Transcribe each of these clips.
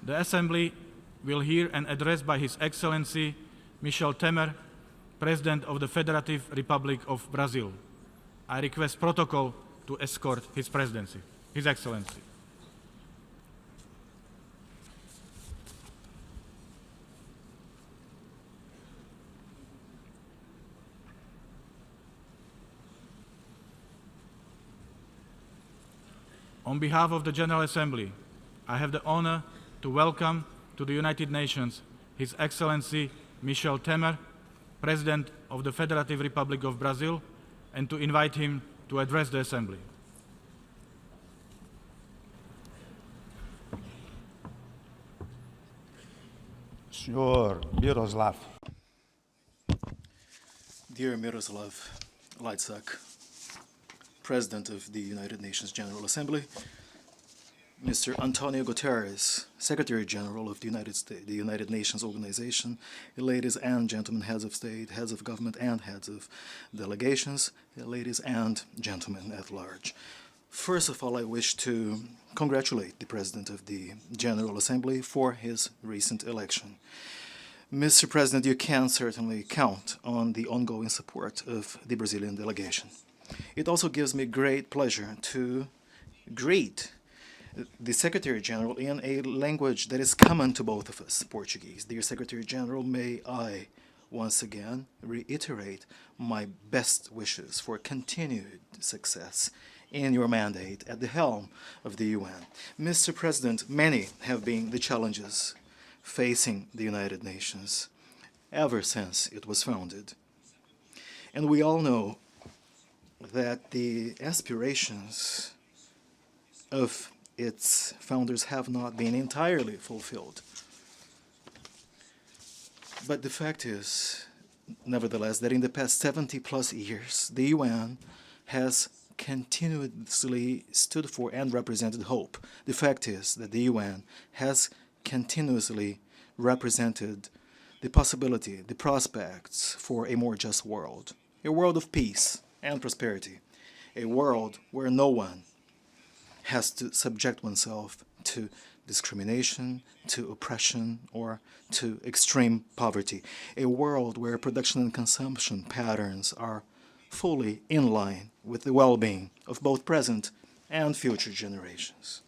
The Assembly will hear an address by His Excellency Michel Temer, President of the Federative Republic of Brazil. I request protocol to escort His Presidency, His Excellency. On behalf of the General Assembly, I have the honor to welcome to the United Nations His Excellency Michel Temer, President of the Federative Republic of Brazil, and to invite him to address the Assembly. Senhor Miroslav. Dear Miroslav Lajčák, President of the United Nations General Assembly, Mr. Antonio Guterres, Secretary General of the United Nations Organization, ladies and gentlemen, heads of state, heads of government, and heads of delegations, ladies and gentlemen at large. First of all, I wish to congratulate the President of the General Assembly for his recent election. Mr. President, you can certainly count on the ongoing support of the Brazilian delegation. It also gives me great pleasure to greet the Secretary General in a language that is common to both of us, Portuguese. Dear Secretary General, may I once again reiterate my best wishes for continued success in your mandate at the helm of the UN. Mr. President, many have been the challenges facing the United Nations ever since it was founded. And we all know that the aspirations of its founders have not been entirely fulfilled. But the fact is, nevertheless, that in the past 70+ years, the UN has continuously stood for and represented hope. The fact is that the UN has continuously represented the possibility, the prospects for a more just world, a world of peace and prosperity, a world where no one has to subject oneself to discrimination, to oppression, or to extreme poverty, a world where production and consumption patterns are fully in line with the well-being of both present and future generations.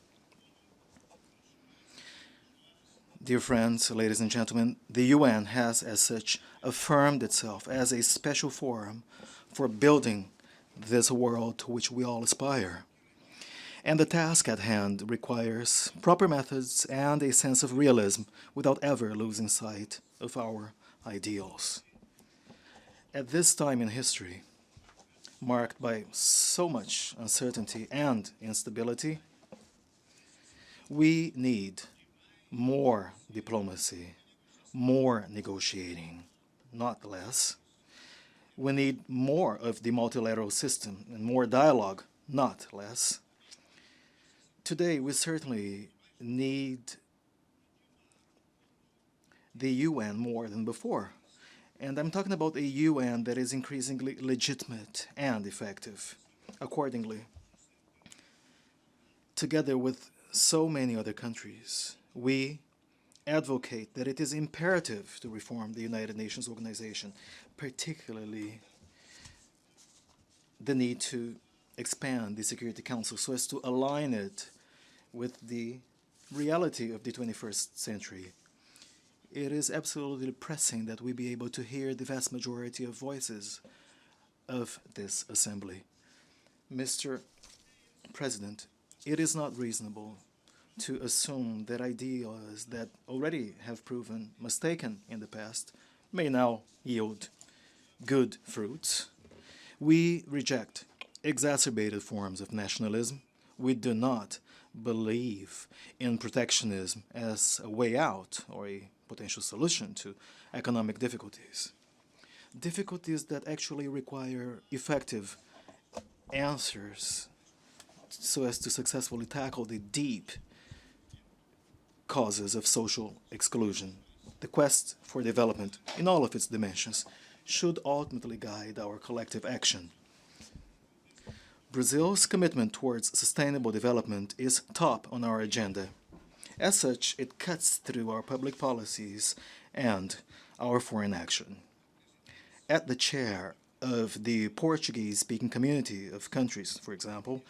Dear friends, ladies and gentlemen, the UN has as such affirmed itself as a special forum for building this world to which we all aspire. And the task at hand requires proper methods and a sense of realism without ever losing sight of our ideals. At this time in history, marked by so much uncertainty and instability, we need more diplomacy, more negotiating, not less. We need more of the multilateral system and more dialogue, not less. Today, we certainly need the UN more than before. And I'm talking about a UN that is increasingly legitimate and effective. Accordingly, together with so many other countries, we advocate that it is imperative to reform the United Nations Organization, particularly the need to expand the Security Council so as to align it with the reality of the 21st century. It is absolutely pressing that we be able to hear the vast majority of voices of this assembly. Mr. President, it is not reasonable to assume that ideas that already have proven mistaken in the past may now yield good fruits. We reject exacerbated forms of nationalism. We do not believe in protectionism as a way out or a potential solution to economic difficulties. Difficulties that actually require effective answers so as to successfully tackle the deep causes of social exclusion. The quest for development in all of its dimensions should ultimately guide our collective action. Brazil's commitment towards sustainable development is top on our agenda, As such, it cuts through our public policies and our foreign action. At the chair of the Portuguese-speaking community of countries, for example,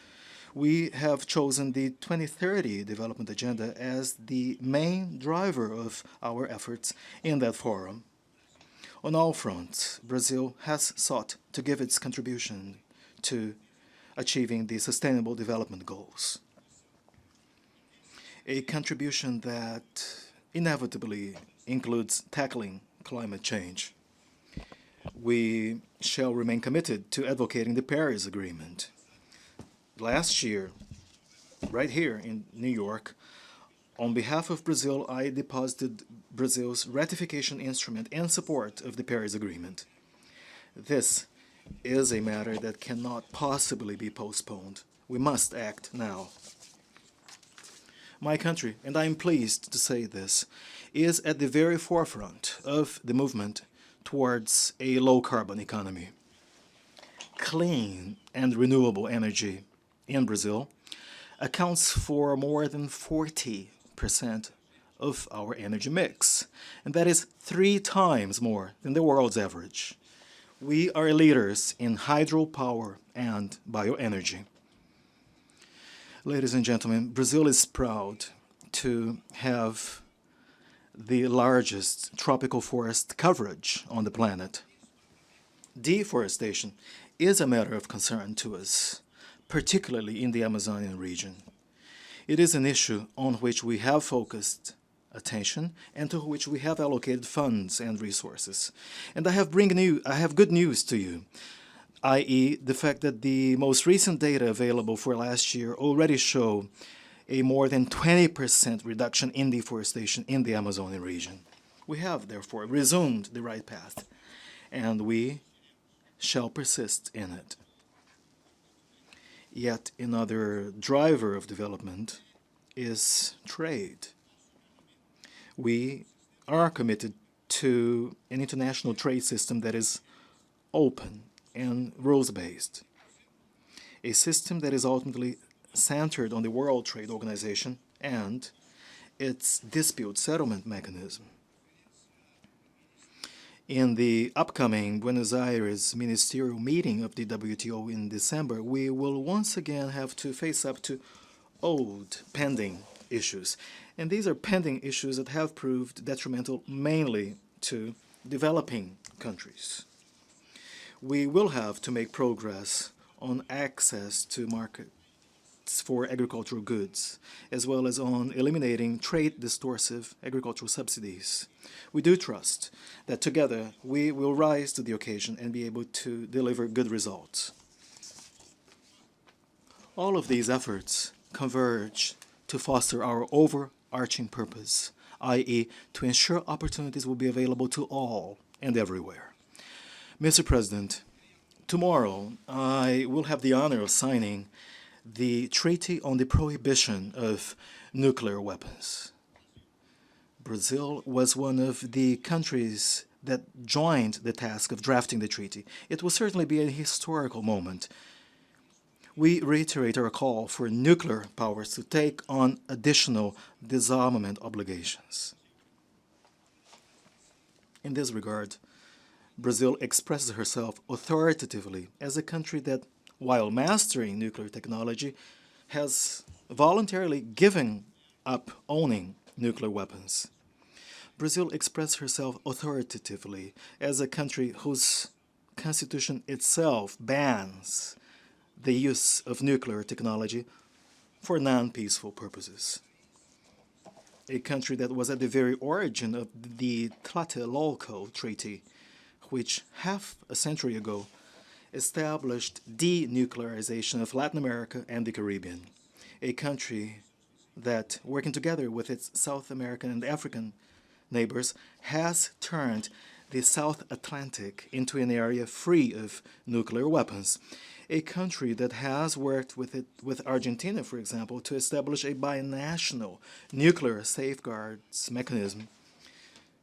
we have chosen the 2030 Development Agenda as the main driver of our efforts in that forum. On all fronts, Brazil has sought to give its contribution to achieving the Sustainable Development Goals. A contribution that inevitably includes tackling climate change. We shall remain committed to advocating the Paris Agreement. Last year, right here in New York, on behalf of Brazil, I deposited Brazil's ratification instrument in support of the Paris Agreement. This is a matter that cannot possibly be postponed. We must act now. My country, and I am pleased to say this, is at the very forefront of the movement towards a low-carbon economy. Clean and renewable energy in Brazil accounts for more than 40% of our energy mix, and that is 3 times more than the world's average. We are leaders in hydropower and bioenergy. Ladies and gentlemen, Brazil is proud to have the largest tropical forest coverage on the planet. Deforestation is a matter of concern to us, particularly in the Amazonian region. It is an issue on which we have focused attention and to which we have allocated funds and resources. And I have good news to you, i.e. the fact that the most recent data available for last year already show a more than 20% reduction in deforestation in the Amazonian region. We have, therefore, resumed the right path, and we shall persist in it. Yet another driver of development is trade. We are committed to an international trade system that is open and rules-based, a system that is ultimately centered on the World Trade Organization and its dispute settlement mechanism. In the upcoming Buenos Aires ministerial meeting of the WTO in December, we will once again have to face up to old pending issues. And these are pending issues that have proved detrimental mainly to developing countries. We will have to make progress on access to markets for agricultural goods, as well as on eliminating trade-distortive agricultural subsidies. We do trust that together we will rise to the occasion and be able to deliver good results. All of these efforts converge to foster our overarching purpose, i.e. to ensure opportunities will be available to all and everywhere. Mr. President, tomorrow I will have the honor of signing the Treaty on the Prohibition of Nuclear Weapons. Brazil was one of the countries that joined the task of drafting the treaty. It will certainly be a historical moment. We reiterate our call for nuclear powers to take on additional disarmament obligations. In this regard, Brazil expresses herself authoritatively as a country that, while mastering nuclear technology, has voluntarily given up owning nuclear weapons. Brazil expressed herself authoritatively as a country whose constitution itself bans the use of nuclear technology for non-peaceful purposes. A country that was at the very origin of the Tlatelolco Treaty, which half a century ago established denuclearization of Latin America and the Caribbean, a country that, working together with its South American and African neighbors, has turned the South Atlantic into an area free of nuclear weapons, a country that has worked with Argentina, for example, to establish a binational nuclear safeguards mechanism,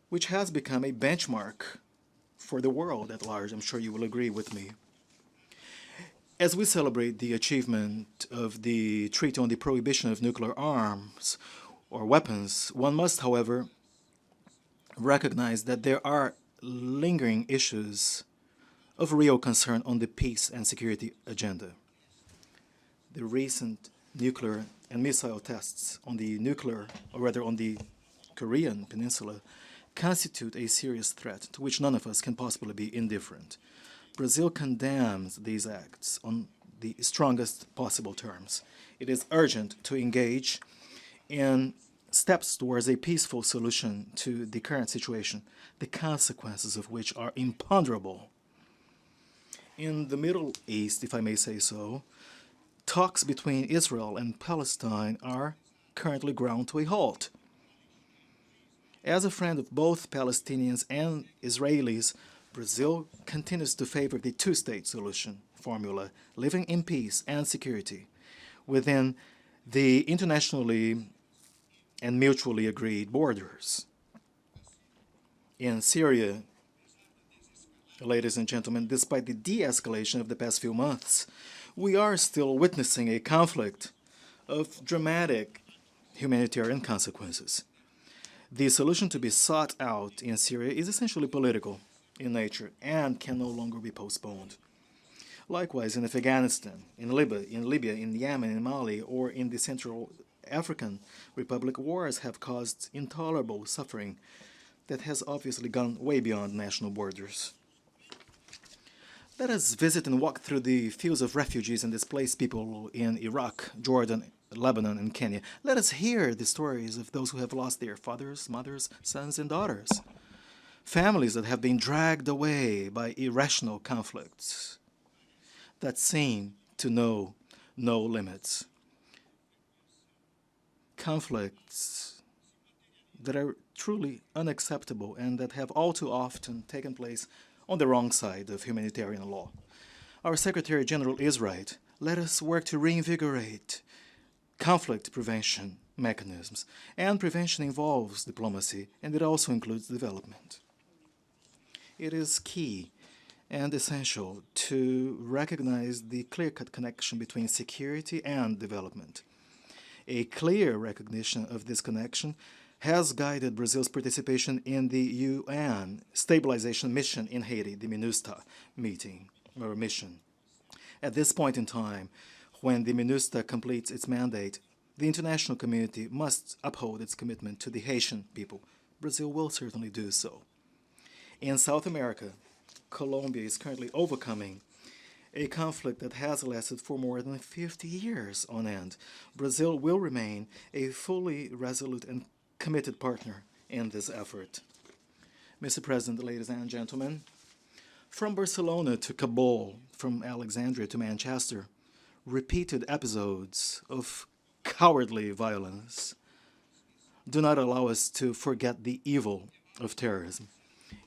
which has become a benchmark for the world at large. I'm sure you will agree with me. As we celebrate the achievement of the Treaty on the Prohibition of Nuclear Arms, or weapons. One must, however, recognize that there are lingering issues of real concern on the peace and security agenda. The recent nuclear and missile tests on the on the Korean Peninsula constitute a serious threat to which none of us can possibly be indifferent. Brazil condemns these acts on the strongest possible terms. It is urgent to engage in steps towards a peaceful solution to the current situation, the consequences of which are imponderable. In the Middle East, if I may say so, talks between Israel and Palestine are currently ground to a halt. As a friend of both Palestinians and Israelis, Brazil continues to favor the two-state solution formula, living in peace and security within the internationally and mutually agreed borders. In Syria, ladies and gentlemen, despite the de-escalation of the past few months, we are still witnessing a conflict of dramatic humanitarian consequences. The solution to be sought out in Syria is essentially political in nature and can no longer be postponed. Likewise, in Afghanistan, in Libya, in Yemen, in Mali, or in the Central African Republic, wars have caused intolerable suffering that has obviously gone way beyond national borders. Let us visit and walk through the fields of refugees and displaced people in Iraq, Jordan, Lebanon, and Kenya. Let us hear the stories of those who have lost their fathers, mothers, sons, and daughters. Families that have been dragged away by irrational conflicts that seem to know no limits. Conflicts that are truly unacceptable and that have all too often taken place on the wrong side of humanitarian law. Our Secretary General is right. Let us work to reinvigorate conflict prevention mechanisms. And prevention involves diplomacy, and it also includes development. It is key and essential to recognize the clear-cut connection between security and development. A clear recognition of this connection has guided Brazil's participation in the UN stabilization mission in Haiti, the MINUSTAH mission. At this point in time, when the MINUSTAH completes its mandate, the international community must uphold its commitment to the Haitian people. Brazil will certainly do so. In South America, Colombia is currently overcoming a conflict that has lasted for more than 50 years on end. Brazil will remain a fully resolute and committed partner in this effort. Mr. President, ladies and gentlemen, from Barcelona to Kabul, from Alexandria to Manchester, repeated episodes of cowardly violence do not allow us to forget the evil of terrorism.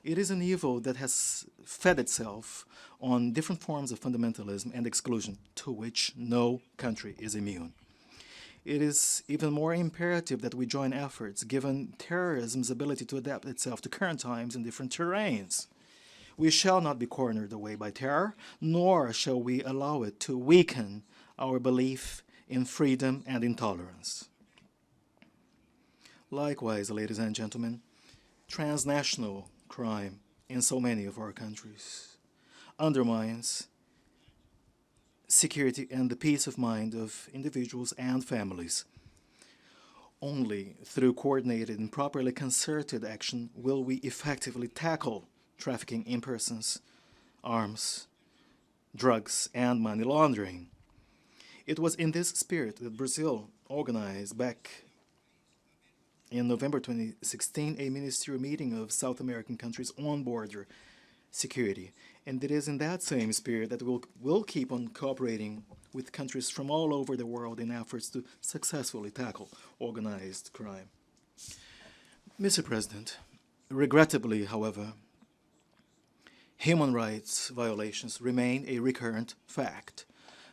It is an evil that has fed itself on different forms of fundamentalism and exclusion, to which no country is immune. It is even more imperative that we join efforts, given terrorism's ability to adapt itself to current times and different terrains. We shall not be cornered away by terror, nor shall we allow it to weaken our belief in freedom and intolerance. Likewise, ladies and gentlemen, transnational crime in so many of our countries undermines security and the peace of mind of individuals and families. Only through coordinated and properly concerted action will we effectively tackle trafficking in persons, arms, drugs, and money laundering. It was in this spirit that Brazil organized back in November 2016 a ministerial meeting of South American countries on border security. And it is in that same spirit that we'll keep on cooperating with countries from all over the world in efforts to successfully tackle organized crime. Mr. President, regrettably, however, human rights violations remain a recurrent fact,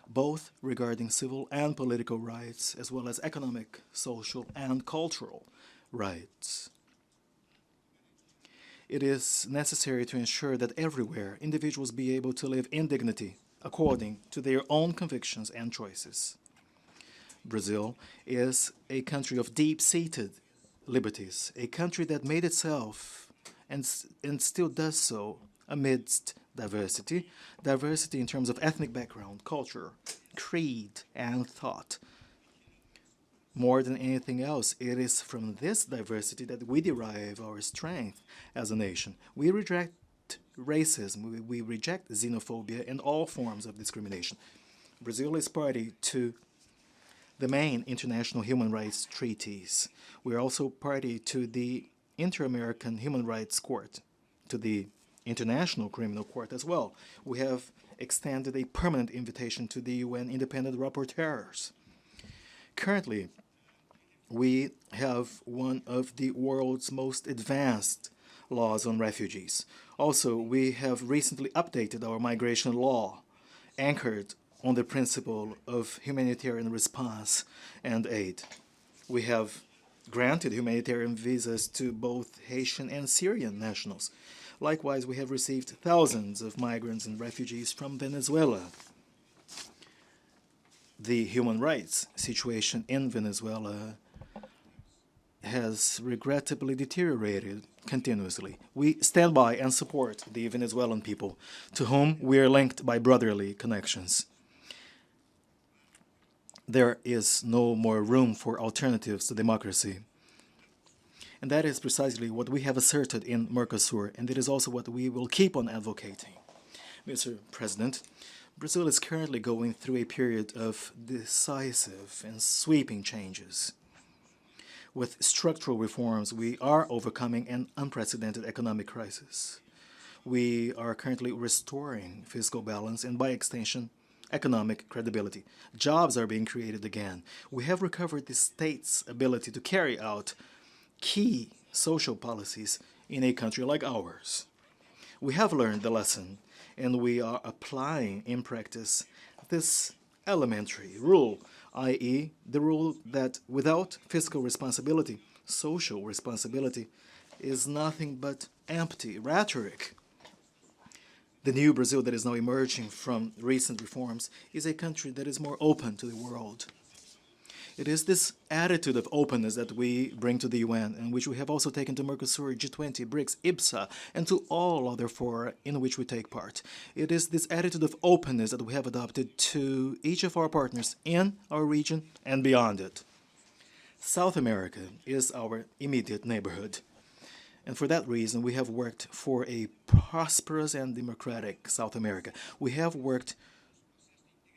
both regarding civil and political rights, as well as economic, social, and cultural rights. It is necessary to ensure that everywhere individuals be able to live in dignity according to their own convictions and choices. Brazil is a country of deep-seated liberties, a country that made itself and still does so amidst diversity in terms of ethnic background, culture, creed, and thought. More than anything else, it is from this diversity that we derive our strength as a nation. We reject racism, we reject xenophobia and all forms of discrimination. Brazil is party to the main international human rights treaties. We are also party to the Inter-American Human Rights Court, to the International Criminal Court as well. We have extended a permanent invitation to the UN independent rapporteurs. Currently, we have one of the world's most advanced laws on refugees. Also, we have recently updated our migration law, anchored on the principle of humanitarian response and aid. We have granted humanitarian visas to both Haitian and Syrian nationals. Likewise, we have received thousands of migrants and refugees from Venezuela. The human rights situation in Venezuela has regrettably deteriorated continuously. We stand by and support the Venezuelan people, to whom we are linked by brotherly connections. There is no more room for alternatives to democracy. And that is precisely what we have asserted in Mercosur, and it is also what we will keep on advocating. Mr. President, Brazil is currently going through a period of decisive and sweeping changes. With structural reforms, we are overcoming an unprecedented economic crisis. We are currently restoring fiscal balance and, by extension, economic credibility. Jobs are being created again. We have recovered the state's ability to carry out key social policies in a country like ours. We have learned the lesson, and we are applying in practice this elementary rule, i.e., the rule that without fiscal responsibility, social responsibility is nothing but empty rhetoric. The new Brazil that is now emerging from recent reforms is a country that is more open to the world. It is this attitude of openness that we bring to the UN, and which we have also taken to Mercosur, G20, BRICS, IPSA, and to all other fora in which we take part. It is this attitude of openness that we have adopted to each of our partners in our region and beyond it. South America is our immediate neighborhood. And for that reason, we have worked for a prosperous and democratic South America. We have worked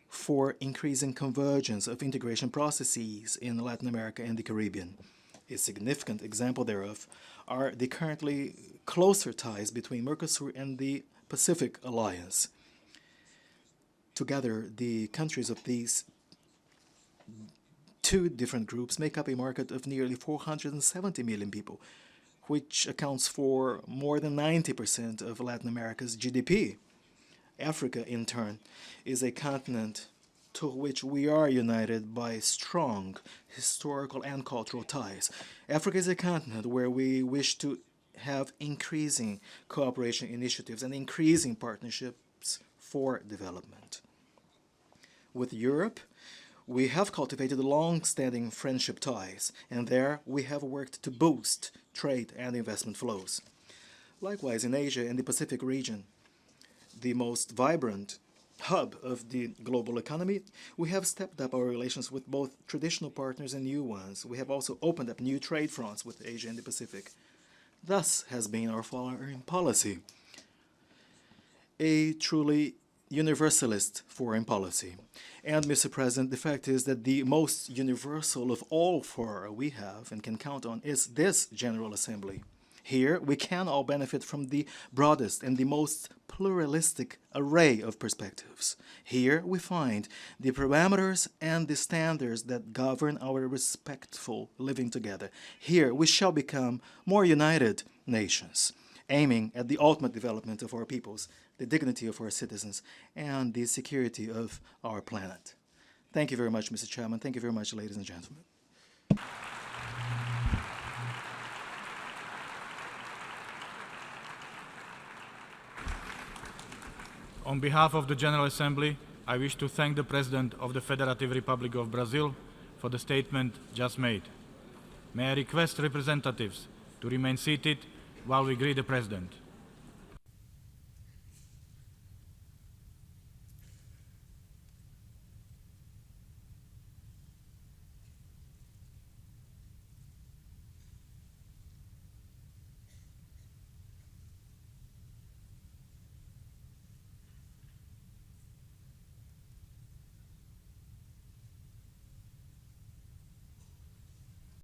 for increasing convergence of integration processes in Latin America and the Caribbean. A significant example thereof are the currently closer ties between Mercosur and the Pacific Alliance. Together, the countries of these two different groups make up a market of nearly 470 million people, which accounts for more than 90% of Latin America's GDP. Africa, in turn, is a continent to which we are united by strong historical and cultural ties. Africa is a continent where we wish to have increasing cooperation initiatives and increasing partnerships for development. With Europe, we have cultivated long-standing friendship ties, and there we have worked to boost trade and investment flows. Likewise, in Asia and the Pacific region, the most vibrant hub of the global economy, we have stepped up our relations with both traditional partners and new ones. We have also opened up new trade fronts with Asia and the Pacific. Thus has been our foreign policy, a truly universalist foreign policy. And, Mr. President, the fact is that the most universal of all fora we have and can count on is this General Assembly. Here, we can all benefit from the broadest and the most pluralistic array of perspectives. Here, we find the parameters and the standards that govern our respectful living together. Here, we shall become more united nations, aiming at the ultimate development of our peoples, the dignity of our citizens, and the security of our planet. Thank you very much, Mr. Chairman. Thank you very much, ladies and gentlemen. On behalf of the General Assembly, I wish to thank the President of the Federative Republic of Brazil for the statement just made. May I request representatives to remain seated while we greet the President.